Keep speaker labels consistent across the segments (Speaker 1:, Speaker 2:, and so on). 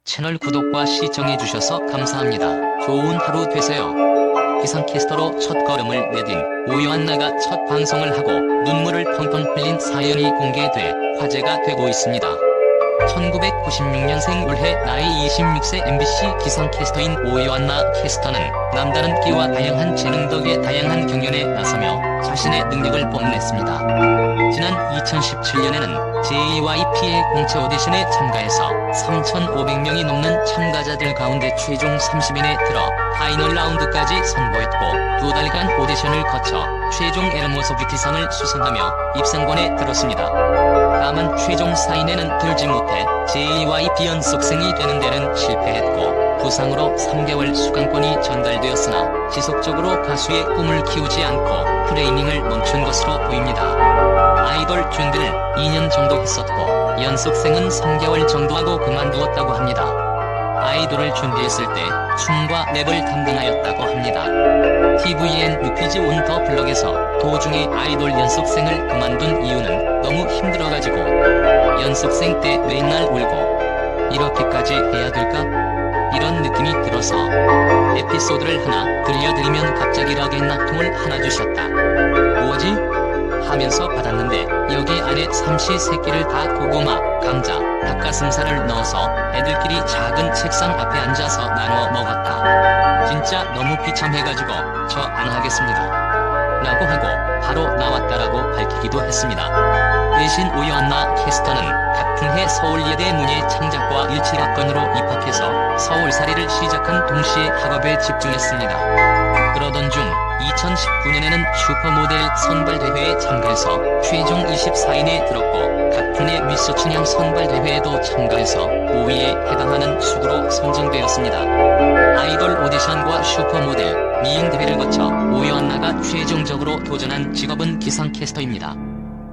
Speaker 1: 채널 구독과 시청해주셔서 감사합니다. 좋은 하루 되세요. 기상캐스터로 첫걸음을 내딘 오요한나가 첫 방송을 하고 눈물을 펑펑 흘린 사연이 공개돼 화제가 되고 있습니다. 1996년생 올해 나이 26세 MBC 기상캐스터인 오요한나 캐스터는 남다른 끼와 다양한 재능 덕에 다양한 경연에 나서며 자신의 능력을 뽐냈습니다. 지난 2017년에는 JYP의 공채 오디션에 참가해서 3,500명이 넘는 참가자들 가운데 최종 30인에 들어 파이널 라운드까지 선보였고 2달간 오디션을 거쳐 최종 에르모소 뷰티상을 수상하며 입상권에 들었습니다. 다만 최종 4인에는 들지 못해 JYP 연속생이 되는 데는 실패했고 부상으로 3개월 수강권이 전달되었으나 지속적으로 가수의 꿈을 키우지 않고 트레이닝을 멈춘 것으로 보입니다. 아이돌 준비를 2년 정도 했었고 연속생은 3개월 정도 하고 그만두었다고 합니다. 아이돌을 준비했을 때 춤과 랩을 담당하였다고 합니다. TVN 뮤퀴즈 온 더 블럭에서 도중에 아이돌 연속생을 그만둔 이유는 너무 힘들어가지고 연속생 때 맨날 울고 이렇게까지 해야 될까? 이런 느낌이 들어서 에피소드를 하나 들려드리면 갑자기 락앤락통을 하나 주셨다. 뭐지? 하면서 받았는데 여기 안에 삼시세끼를 다 고구마, 감자, 닭가슴살을 넣어서 애들끼리 작은 책상 앞에 앉아서 나눠 먹었다. 진짜 너무 비참해가지고 저 안 하겠습니다. 라고 하고 바로 나왔다라고 밝히기도 했습니다. 대신 오요한나 캐스터는 같은 해 서울예대 문예창작과 일치학번으로 입학해서 서울살이를 시작한 동시에 학업에 집중했습니다. 그러던 중 2019년에는 슈퍼모델 선발대회에 참가해서 최종 24인에 들었고 같은 해 미스 춘향 선발대회에도 참가해서 5위에 해당하는 수구로 선정되었습니다. 아이돌 오디션과 슈퍼모델, 미인대회를 거쳐 오요한나가 최종적으로 도전한 직업은 기상캐스터입니다.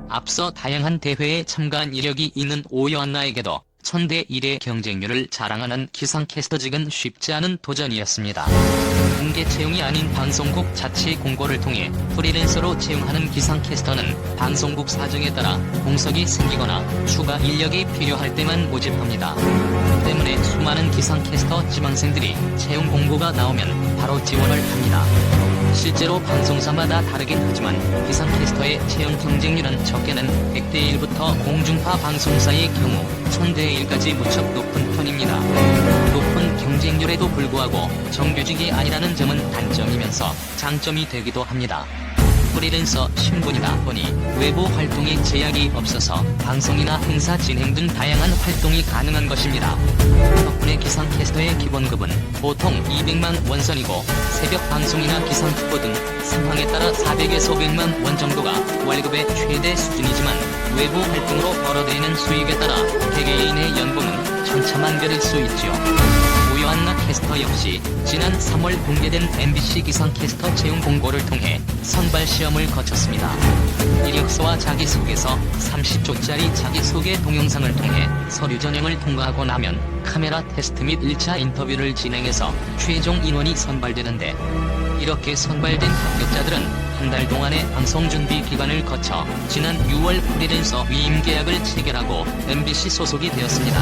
Speaker 1: 앞서 다양한 대회에 참가한 이력이 있는 오요한나에게도 1000대 1의 경쟁률을 자랑하는 기상캐스터직은 쉽지 않은 도전이었습니다. 공개 채용이 아닌 방송국 자체 공고를 통해 프리랜서로 채용하는 기상캐스터는 방송국 사정에 따라 공석이 생기거나 추가 인력이 필요할 때만 모집합니다. 때문에 수많은 기상캐스터 지망생들이 채용 공고가 나오면 바로 지원을 합니다. 실제로 방송사마다 다르긴 하지만 기상캐스터의 채용 경쟁률은 적게는 100대 1부터 공중파 방송사의 경우 1000대 1까지 무척 높은 편입니다. 높은 경쟁률에도 불구하고 정규직이 아니라는 점은 단점이면서 장점이 되기도 합니다. 프리랜서 신분이다 보니 외부 활동에 제약이 없어서 방송이나 행사 진행 등 다양한 활동이 가능한 것입니다. 덕분에 기상캐스터의 기본급은 보통 200만 원 선이고 새벽 방송이나 기상특보 등 상황에 따라 400에서 500만 원 정도가 월급의 최대 수준이지만 외부 활동으로 벌어들이는 수익에 따라 개개인의 연봉은 천차만별일 수 있지요. 오요한나 캐스터 역시 지난 3월 공개된 MBC 기상캐스터 채용 공고를 통해 선발 시험을 거쳤습니다. 이력서와 자기소개서 30초짜리 자기소개 동영상을 통해 서류 전형을 통과하고 나면 카메라 테스트 및 1차 인터뷰를 진행해서 최종 인원이 선발되는데 이렇게 선발된 합격자들은 한 달 동안의 방송 준비 기간을 거쳐 지난 6월 프리랜서 위임 계약을 체결하고 MBC 소속이 되었습니다.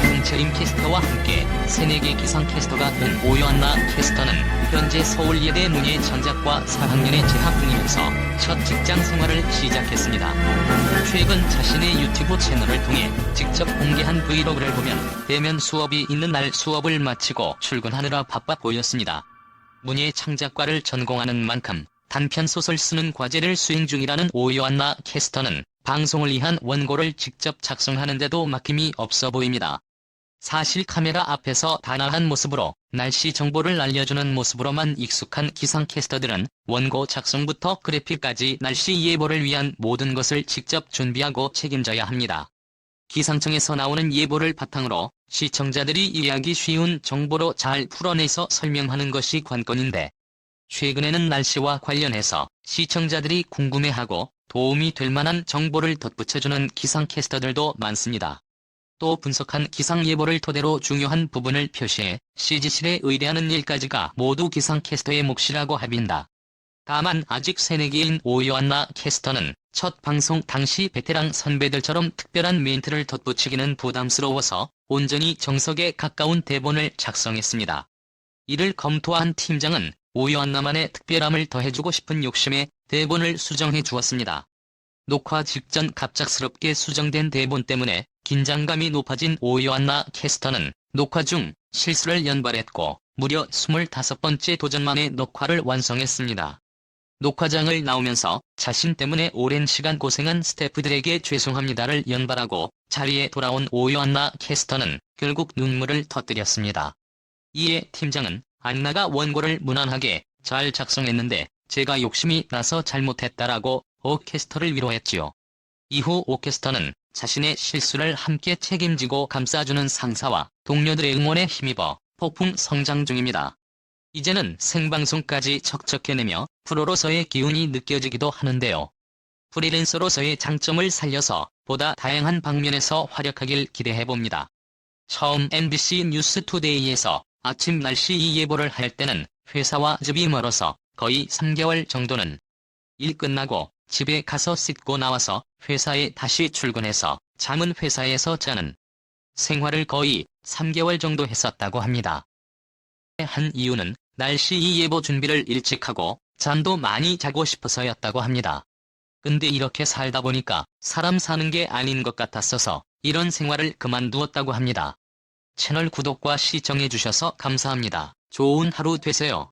Speaker 1: 홍채림 캐스터와 함께 새내기 기상캐스터가 된 오요한나 캐스터는 현재 서울예대 문예전작과 4학년에 재학 중이면서 첫 직장 생활을 시작했습니다. 최근 자신의 유튜브 채널을 통해 직접 공개한 브이로그를 보면 대면 수업이 있는 날 수업을 마치고 출근하느라 바빠 보였습니다. 문예창작과를 전공하는 만큼 단편소설 쓰는 과제를 수행 중이라는 오요한나 캐스터는 방송을 위한 원고를 직접 작성하는데도 막힘이 없어 보입니다. 사실 카메라 앞에서 단아한 모습으로 날씨 정보를 알려주는 모습으로만 익숙한 기상캐스터들은 원고 작성부터 그래픽까지 날씨 예보를 위한 모든 것을 직접 준비하고 책임져야 합니다. 기상청에서 나오는 예보를 바탕으로 시청자들이 이해하기 쉬운 정보로 잘 풀어내서 설명하는 것이 관건인데 최근에는 날씨와 관련해서 시청자들이 궁금해하고 도움이 될 만한 정보를 덧붙여주는 기상캐스터들도 많습니다. 또 분석한 기상예보를 토대로 중요한 부분을 표시해 CG실에 의뢰하는 일까지가 모두 기상캐스터의 몫이라고 합니다. 다만 아직 새내기인 오요한나 캐스터는 첫 방송 당시 베테랑 선배들처럼 특별한 멘트를 덧붙이기는 부담스러워서 온전히 정석에 가까운 대본을 작성했습니다. 이를 검토한 팀장은 오요한나만의 특별함을 더해주고 싶은 욕심에 대본을 수정해 주었습니다. 녹화 직전 갑작스럽게 수정된 대본 때문에 긴장감이 높아진 오요한나 캐스터는 녹화 중 실수를 연발했고 무려 25번째 도전 만에 녹화를 완성했습니다. 녹화장을 나오면서 자신 때문에 오랜 시간 고생한 스태프들에게 죄송합니다를 연발하고 자리에 돌아온 오요한나 캐스터는 결국 눈물을 터뜨렸습니다. 이에 팀장은 안나가 원고를 무난하게 잘 작성했는데 제가 욕심이 나서 잘못했다라고 오캐스터를 위로했지요. 이후 오캐스터는 자신의 실수를 함께 책임지고 감싸주는 상사와 동료들의 응원에 힘입어 폭풍 성장 중입니다. 이제는 생방송까지 척척해내며 프로로서의 기운이 느껴지기도 하는데요. 프리랜서로서의 장점을 살려서 보다 다양한 방면에서 활약하길 기대해봅니다. 처음 MBC 뉴스투데이에서 아침 날씨 예보를 할 때는 회사와 집이 멀어서 거의 3개월 정도는 일 끝나고 집에 가서 씻고 나와서 회사에 다시 출근해서 잠은 회사에서 자는 생활을 거의 3개월 정도 했었다고 합니다. 한 이유는 날씨 예보 준비를 일찍 하고 잠도 많이 자고 싶어서였다고 합니다. 근데 이렇게 살다 보니까 사람 사는 게 아닌 것 같았어서 이런 생활을 그만두었다고 합니다. 채널 구독과 시청해주셔서 감사합니다. 좋은 하루 되세요.